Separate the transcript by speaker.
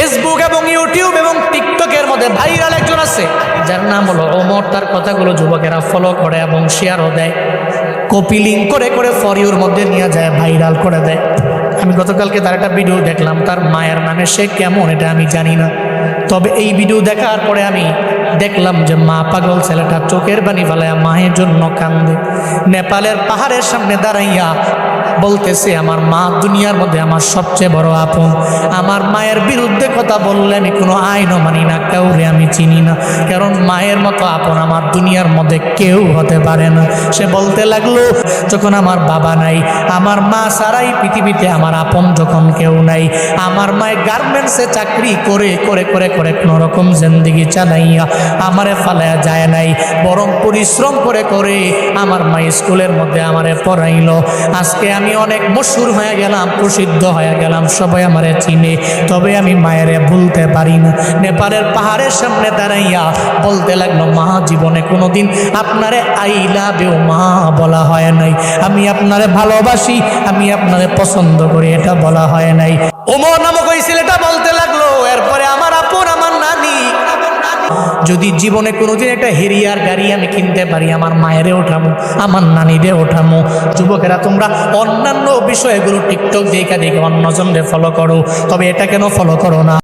Speaker 1: Facebook এবং YouTube এবং টিকটকের মধ্যে ভাইরাল একজন আছে যার নাম হলো ওমর। তার কথাগুলো যুবকেরা ফলো করে এবং শেয়ারও দেয়, কপি লিঙ্ক করে করে ফর ইউর মধ্যে নিয়ে যায়, ভাইরাল করে দেয়। আমি গতকালকে তার একটা ভিডিও দেখলাম, তার মায়ের নামে সে কেমন এটা আমি জানি না, তবে এই ভিডিও দেখার পরে আমি দেখলাম যে মা পাগল ছেলেটা চোখের পানি ফেলায় মায়ের জন্য কান্দে। নেপালের পাহাড়ের সামনে দাঁড়াইয়া বলতেছে, আমার মা দুনিয়ার মধ্যে আমার সবচেয়ে বড় আপন। আমার মায়ের বিরুদ্ধে কথা বললে আমি কোনো আইনও মানি না, কাউরে আমি চিনি না, কারণ মায়ের মতো আপন আমার দুনিয়ার মধ্যে কেউ হতে পারে না। সে বলতে লাগলো, যখন আমার বাবা নাই, আমার মা ছাড়াই পৃথিবীতে আমার আপন যখন কেউ নাই, আমার মায়ের গার্মেন্টসে চাকরি করে করে করে করে কোনো রকম জিন্দেগি চালাইয়া আমারে ফালাইয়া যায় নাই, বরং পরিশ্রম করে করে আমার মা স্কুলের মধ্যে আমারে পড়াইলো। আজকে আমি অনেক মশহুর হয়ে গেলাম, প্রসিদ্ধ হয়ে গেলাম, সবাই আমারে চিনে, তবে আমি মায়েরে ভুলতে পারি না। নেপালের পাহাড়ের সামনে দাঁড়াইয়া বলতে লাগলো, মা জীবনে কোনোদিন আপনারে আই লাভ ইউ মা বলা হয় নাই, আমি আপনারে ভালোবাসি, আমি আপনারে পছন্দ করি, এটা বলা হয় নাই। ওমর নামক ওই ছেলেটা বলতে লাগলো, এরপরে আমার আপন আমার নানি, যদি জীবনে কোনোদিন একটা হেরিয়ার গাড়ি আমি কিনতে পারি, আমার মায়েরে ওঠামো, আমার নানিরে ওঠামো। যুবকেরা তোমরা অন্যান্য বিষয়গুলো টিকটক দেখে দেখে অন্যজনরে ফলো করো, তবে এটা কেন ফলো করো না?